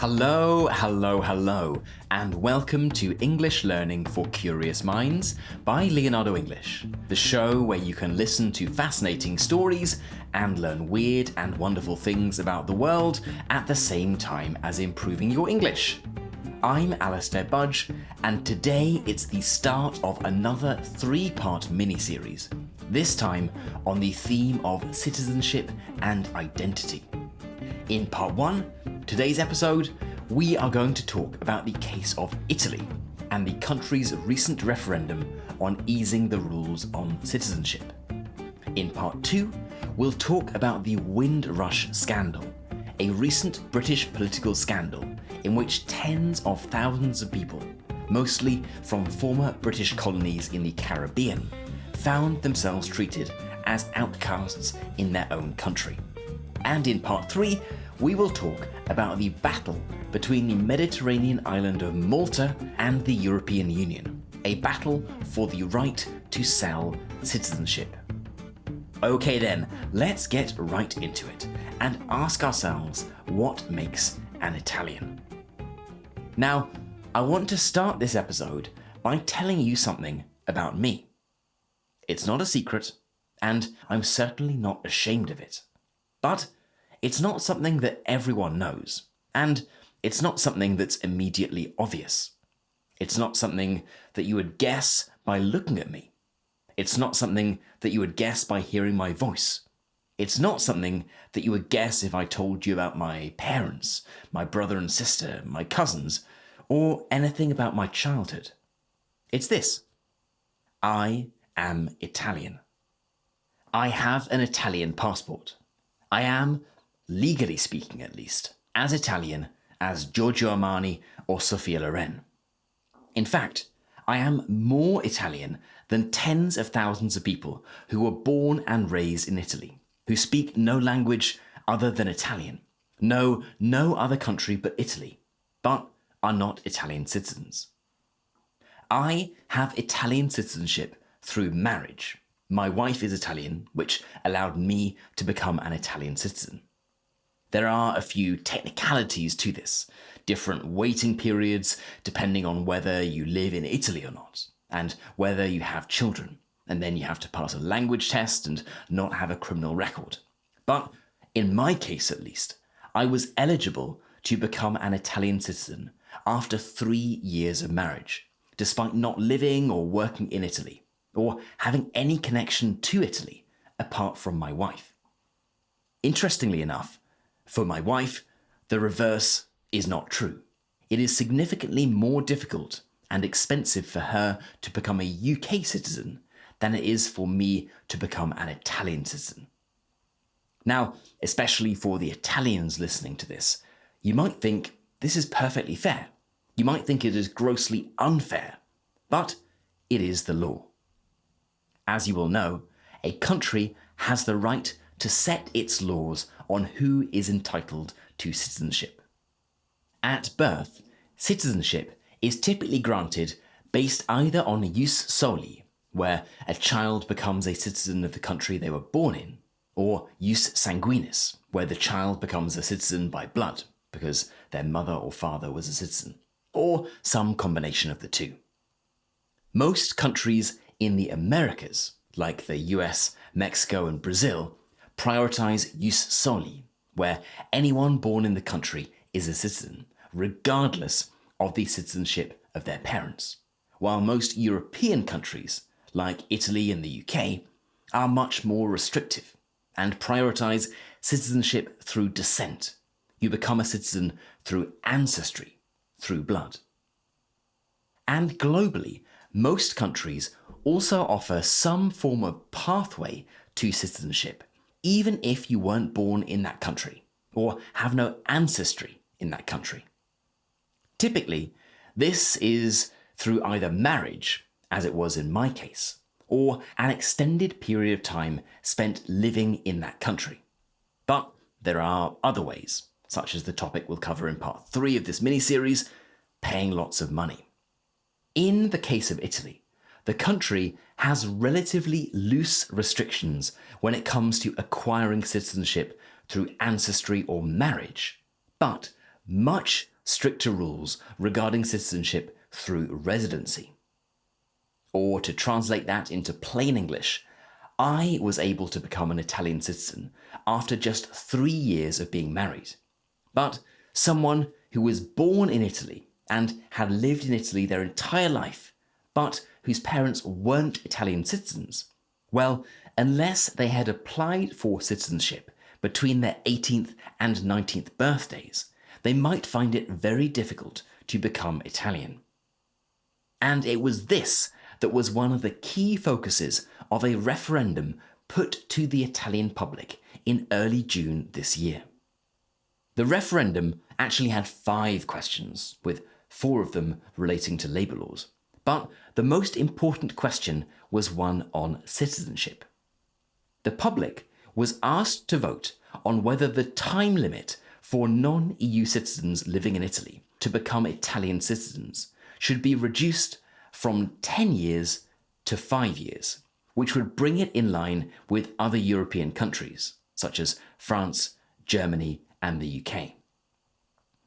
Hello, hello, hello, and welcome to English Learning for Curious Minds by Leonardo English, the show where you can listen to fascinating stories and learn weird and wonderful things about the world at the same time as improving your English. I'm Alistair Budge, and today it's the start of another 3-part mini-series, this time on the theme of citizenship and identity. In part 1, today's episode, we are going to talk about the case of Italy and the country's recent referendum on easing the rules on citizenship. In part 2, we'll talk about the Windrush scandal, a recent British political scandal in which tens of thousands of people, mostly from former British colonies in the Caribbean, found themselves treated as outcasts in their own country. And in part 3, we will talk about the battle between the Mediterranean island of Malta and the European Union, a battle for the right to sell citizenship. Okay then, let's get right into it and ask ourselves what makes an Italian. Now, I want to start this episode by telling you something about me. It's not a secret, and I'm certainly not ashamed of it. But it's not something that everyone knows, and it's not something that's immediately obvious. It's not something that you would guess by looking at me. It's not something that you would guess by hearing my voice. It's not something that you would guess if I told you about my parents, my brother and sister, my cousins, or anything about my childhood. It's this. I am Italian. I have an Italian passport. I am, legally speaking at least, as Italian as Giorgio Armani or Sophia Loren. In fact, I am more Italian than tens of thousands of people who were born and raised in Italy, who speak no language other than Italian, know no other country but Italy, but are not Italian citizens. I have Italian citizenship through marriage. My wife is Italian, which allowed me to become an Italian citizen. There are a few technicalities to this, different waiting periods depending on whether you live in Italy or not, and whether you have children, and then you have to pass a language test and not have a criminal record. But in my case at least, I was eligible to become an Italian citizen after 3 years of marriage, despite not living or working in Italy, or having any connection to Italy apart from my wife. Interestingly enough, for my wife, the reverse is not true. It is significantly more difficult and expensive for her to become a UK citizen than it is for me to become an Italian citizen. Now, especially for the Italians listening to this, you might think this is perfectly fair. You might think it is grossly unfair, but it is the law. As you will know, a country has the right to set its laws on who is entitled to citizenship. At birth, citizenship is typically granted based either on jus soli, where a child becomes a citizen of the country they were born in, or jus sanguinis, where the child becomes a citizen by blood because their mother or father was a citizen, or some combination of the two. Most countries in the Americas, like the US, Mexico, and Brazil, prioritize jus soli, where anyone born in the country is a citizen, regardless of the citizenship of their parents, while most European countries, like Italy and the UK, are much more restrictive and prioritize citizenship through descent. You become a citizen through ancestry, through blood. And globally, most countries also offer some form of pathway to citizenship, even if you weren't born in that country or have no ancestry in that country. Typically, this is through either marriage, as it was in my case, or an extended period of time spent living in that country. But there are other ways, such as the topic we'll cover in part 3 of this mini-series, paying lots of money. In the case of Italy, the country has relatively loose restrictions when it comes to acquiring citizenship through ancestry or marriage, but much stricter rules regarding citizenship through residency. Or to translate that into plain English, I was able to become an Italian citizen after just 3 years of being married. But someone who was born in Italy and had lived in Italy their entire life, but whose parents weren't Italian citizens, well, unless they had applied for citizenship between their 18th and 19th birthdays, they might find it very difficult to become Italian. And it was this that was one of the key focuses of a referendum put to the Italian public in early June this year. The referendum actually had 5 questions, with 4 of them relating to labour laws. But the most important question was one on citizenship. The public was asked to vote on whether the time limit for non-EU citizens living in Italy to become Italian citizens should be reduced from 10 years to 5 years, which would bring it in line with other European countries, such as France, Germany, and the UK.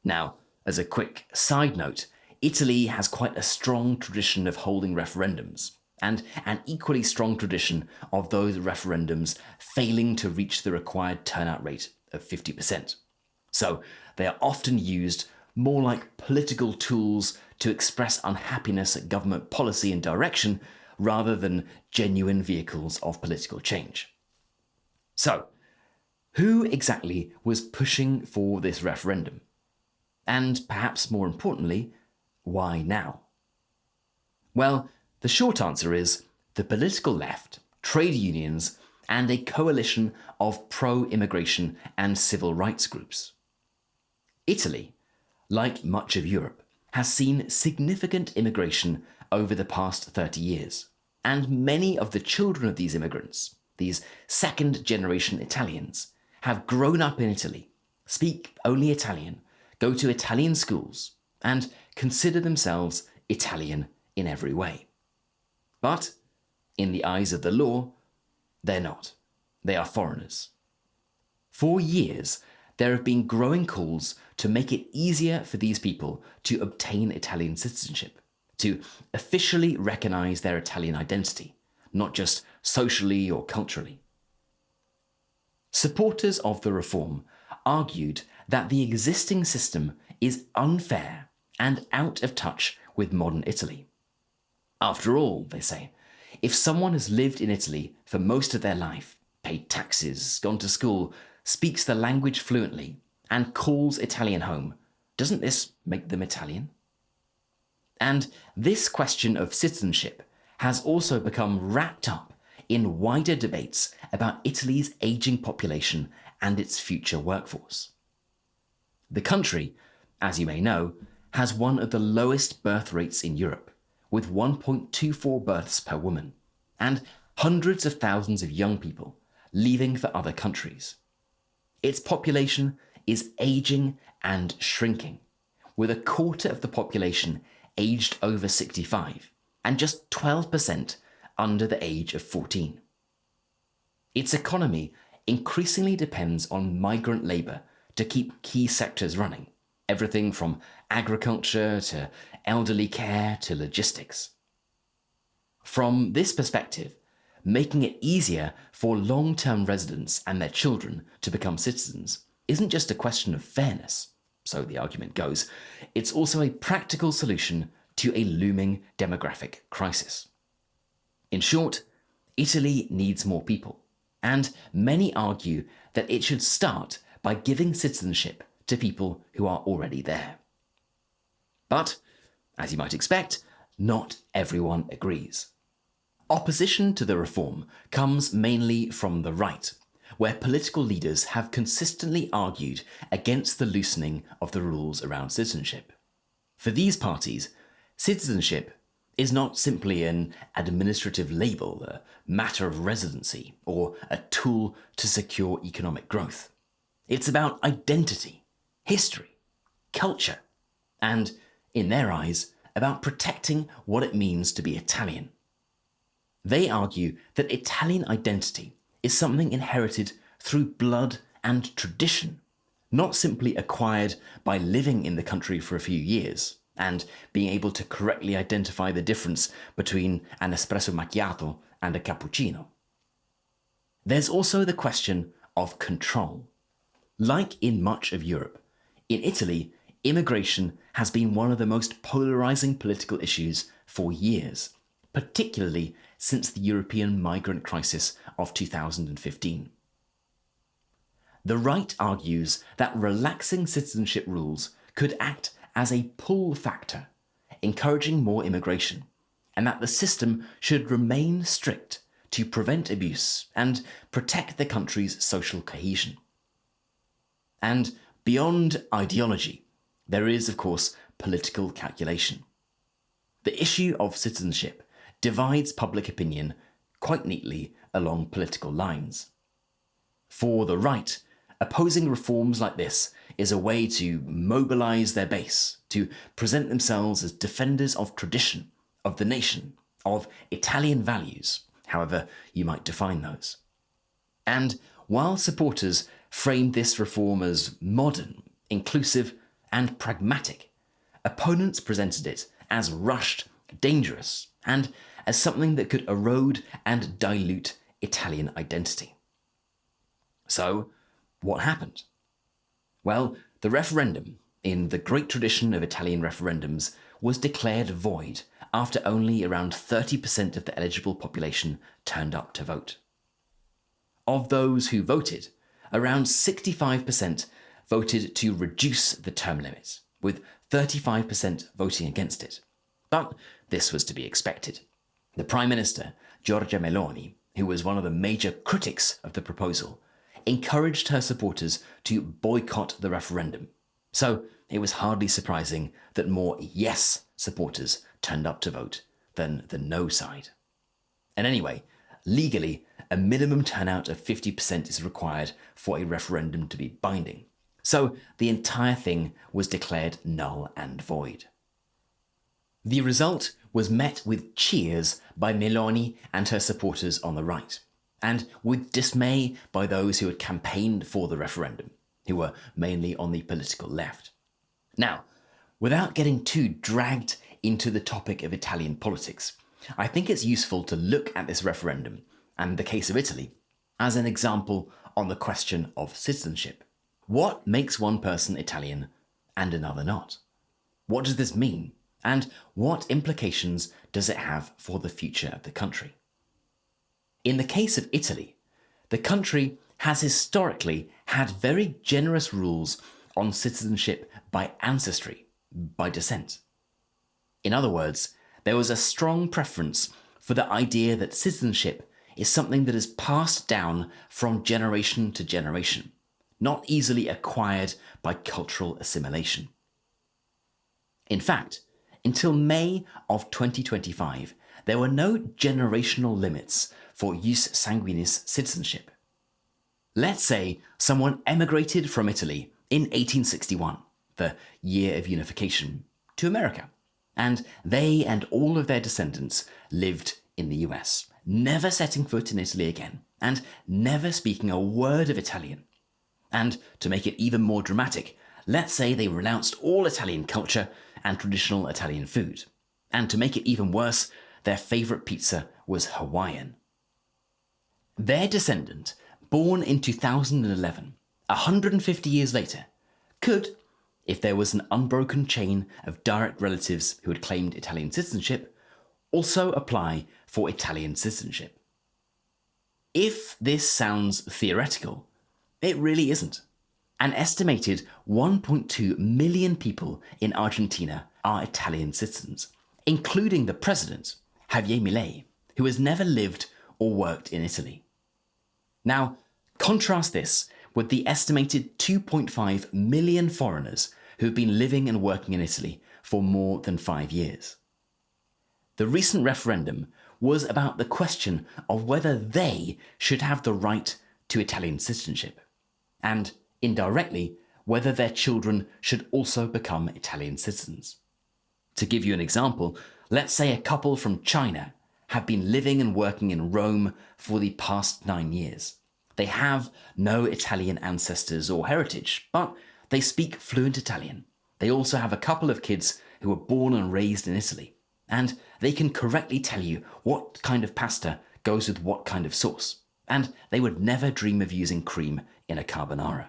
Now, as a quick side note, Italy has quite a strong tradition of holding referendums, and an equally strong tradition of those referendums failing to reach the required turnout rate of 50%. So they are often used more like political tools to express unhappiness at government policy and direction rather than genuine vehicles of political change. So, who exactly was pushing for this referendum? And perhaps more importantly, why now? Well, the short answer is the political left, trade unions, and a coalition of pro-immigration and civil rights groups. Italy, like much of Europe, has seen significant immigration over the past 30 years, and many of the children of these immigrants, these second-generation Italians, have grown up in Italy, speak only Italian, go to Italian schools, and consider themselves Italian in every way. But, in the eyes of the law, they're not. They are foreigners. For years, there have been growing calls to make it easier for these people to obtain Italian citizenship, to officially recognise their Italian identity, not just socially or culturally. Supporters of the reform argued that the existing system is unfair and out of touch with modern Italy. After all, they say, if someone has lived in Italy for most of their life, paid taxes, gone to school, speaks the language fluently, and calls Italian home, doesn't this make them Italian? And this question of citizenship has also become wrapped up in wider debates about Italy's ageing population and its future workforce. The country, as you may know, has one of the lowest birth rates in Europe, with 1.24 births per woman, and hundreds of thousands of young people leaving for other countries. Its population is aging and shrinking, with a quarter of the population aged over 65 and just 12% under the age of 14. Its economy increasingly depends on migrant labour to keep key sectors running, everything from agriculture to elderly care to logistics. From this perspective, making it easier for long-term residents and their children to become citizens isn't just a question of fairness, so the argument goes, it's also a practical solution to a looming demographic crisis. In short, Italy needs more people, and many argue that it should start by giving citizenship to people who are already there. But, as you might expect, not everyone agrees. Opposition to the reform comes mainly from the right, where political leaders have consistently argued against the loosening of the rules around citizenship. For these parties, citizenship is not simply an administrative label, a matter of residency, or a tool to secure economic growth. It's about identity, history, culture, and, in their eyes, about protecting what it means to be Italian. They argue that Italian identity is something inherited through blood and tradition, not simply acquired by living in the country for a few years and being able to correctly identify the difference between an espresso macchiato and a cappuccino. There's also the question of control. Like in much of Europe, in Italy, immigration has been one of the most polarizing political issues for years, particularly since the European migrant crisis of 2015. The right argues that relaxing citizenship rules could act as a pull factor, encouraging more immigration, and that the system should remain strict to prevent abuse and protect the country's social cohesion. And beyond ideology, there is, of course, political calculation. The issue of citizenship divides public opinion quite neatly along political lines. For the right, opposing reforms like this is a way to mobilize their base, to present themselves as defenders of tradition, of the nation, of Italian values, however you might define those. And while supporters frame this reform as modern, inclusive, and pragmatic, opponents presented it as rushed, dangerous, and as something that could erode and dilute Italian identity. So, what happened? Well, the referendum, in the great tradition of Italian referendums, was declared void after only around 30% of the eligible population turned up to vote. Of those who voted, around 65% voted to reduce the term limit, with 35% voting against it. But this was to be expected. The Prime Minister, Giorgia Meloni, who was one of the major critics of the proposal, encouraged her supporters to boycott the referendum. So it was hardly surprising that more yes supporters turned up to vote than the no side. And anyway, legally, a minimum turnout of 50% is required for a referendum to be binding. So the entire thing was declared null and void. The result was met with cheers by Meloni and her supporters on the right, and with dismay by those who had campaigned for the referendum, who were mainly on the political left. Now, without getting too dragged into the topic of Italian politics, I think it's useful to look at this referendum and the case of Italy as an example on the question of citizenship. What makes one person Italian and another not? What does this mean? And what implications does it have for the future of the country? In the case of Italy, the country has historically had very generous rules on citizenship by ancestry, by descent. In other words, there was a strong preference for the idea that citizenship is something that is passed down from generation to generation, not easily acquired by cultural assimilation. In fact, until May of 2025, there were no generational limits for jus sanguinis citizenship. Let's say someone emigrated from Italy in 1861, the year of unification, to America, and they and all of their descendants lived in the US, never setting foot in Italy again, and never speaking a word of Italian. And to make it even more dramatic, let's say they renounced all Italian culture and traditional Italian food. And to make it even worse, their favourite pizza was Hawaiian. Their descendant, born in 2011, 150 years later, could, if there was an unbroken chain of direct relatives who had claimed Italian citizenship, also apply for Italian citizenship. If this sounds theoretical, it really isn't. An estimated 1.2 million people in Argentina are Italian citizens, including the president, Javier Milei, who has never lived or worked in Italy. Now, contrast this with the estimated 2.5 million foreigners who have been living and working in Italy for more than 5 years. The recent referendum was about the question of whether they should have the right to Italian citizenship, and indirectly, whether their children should also become Italian citizens. To give you an example, let's say a couple from China have been living and working in Rome for the past 9 years. They have no Italian ancestors or heritage, but they speak fluent Italian. They also have a couple of kids who were born and raised in Italy, and they can correctly tell you what kind of pasta goes with what kind of sauce, and they would never dream of using cream in a carbonara.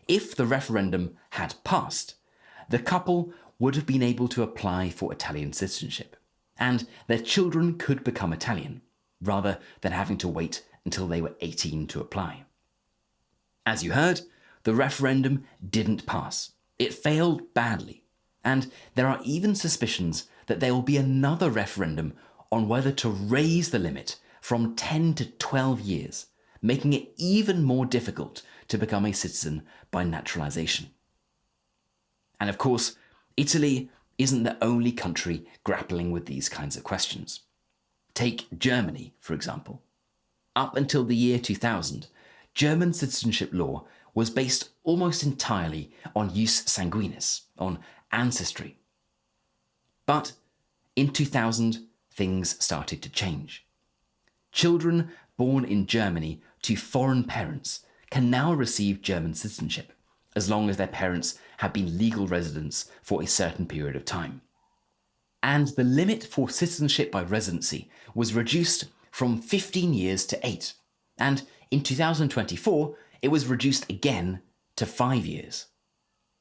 If the referendum had passed, the couple would have been able to apply for Italian citizenship, and their children could become Italian, rather than having to wait until they were 18 to apply. As you heard, the referendum didn't pass. It failed badly, and there are even suspicions that there will be another referendum on whether to raise the limit from 10 to 12 years, making it even more difficult to become a citizen by naturalization. And of course, Italy isn't the only country grappling with these kinds of questions. Take Germany, for example. Up until the year 2000, German citizenship law was based almost entirely on jus sanguinis, on ancestry. But in 2000, things started to change. Children born in Germany to foreign parents can now receive German citizenship, as long as their parents have been legal residents for a certain period of time. And the limit for citizenship by residency was reduced from 15 years to 8, and in 2024, it was reduced again to 5 years.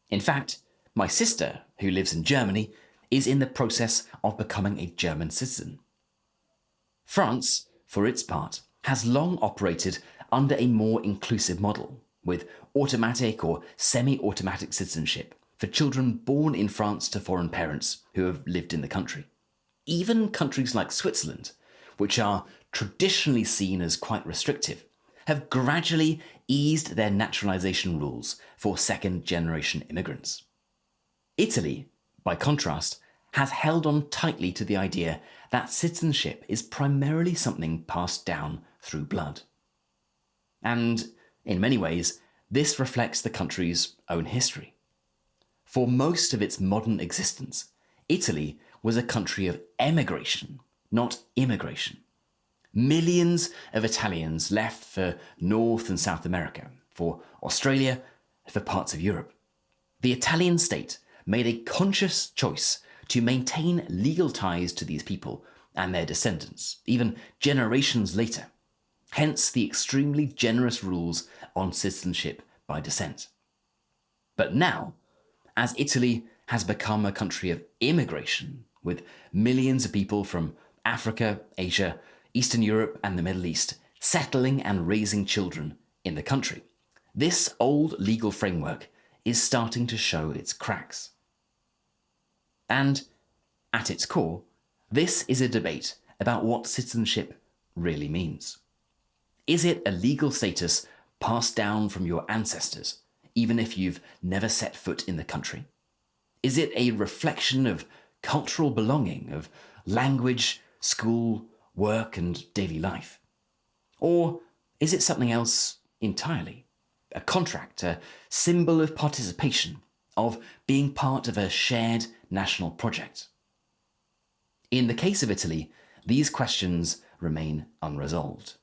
In fact, my sister, who lives in Germany, is in the process of becoming a German citizen. France, for its part, has long operated under a more inclusive model, with automatic or semi-automatic citizenship for children born in France to foreign parents who have lived in the country. Even countries like Switzerland, which are traditionally seen as quite restrictive, have gradually eased their naturalization rules for second-generation immigrants. Italy, by contrast, has held on tightly to the idea that citizenship is primarily something passed down through blood. And in many ways, this reflects the country's own history. For most of its modern existence, Italy was a country of emigration, not immigration. Millions of Italians left for North and South America, for Australia, for parts of Europe. The Italian state made a conscious choice to maintain legal ties to these people and their descendants, even generations later. Hence the extremely generous rules on citizenship by descent. But now, as Italy has become a country of immigration, with millions of people from Africa, Asia, Eastern Europe, and the Middle East settling and raising children in the country, this old legal framework is starting to show its cracks. And at its core, this is a debate about what citizenship really means. Is it a legal status passed down from your ancestors, even if you've never set foot in the country? Is it a reflection of cultural belonging, of language, school, work, and daily life? Or is it something else entirely? A contract, a symbol of participation, of being part of a shared national project? In the case of Italy, these questions remain unresolved.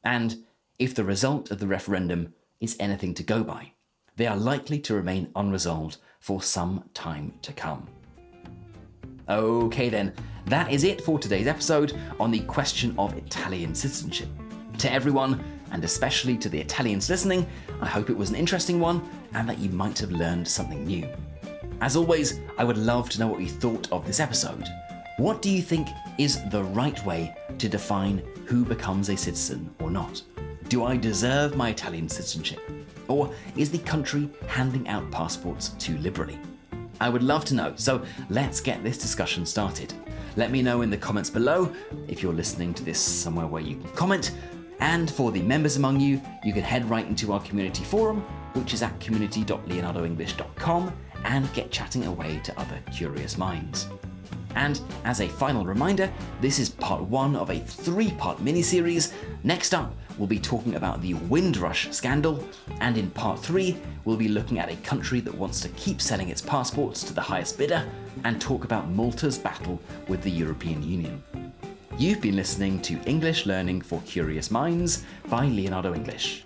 And if the result of the referendum is anything to go by, they are likely to remain unresolved for some time to come. Okay then, that is it for today's episode on the question of Italian citizenship. To everyone, and especially to the Italians listening, I hope it was an interesting one and that you might have learned something new. As always, I would love to know what you thought of this episode. What do you think is the right way to define who becomes a citizen or not? Do I deserve my Italian citizenship? Or is the country handing out passports too liberally? I would love to know, so let's get this discussion started. Let me know in the comments below if you're listening to this somewhere where you can comment. And for the members among you, you can head right into our community forum, which is at community.leonardoenglish.com, and get chatting away to other curious minds. And as a final reminder, this is part 1 of a 3-part mini-series. Next up, we'll be talking about the Windrush scandal, and in part 3, we'll be looking at a country that wants to keep selling its passports to the highest bidder, and talk about Malta's battle with the European Union. You've been listening to English Learning for Curious Minds by Leonardo English.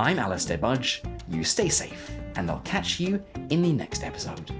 I'm Alistair Budge, you stay safe, and I'll catch you in the next episode.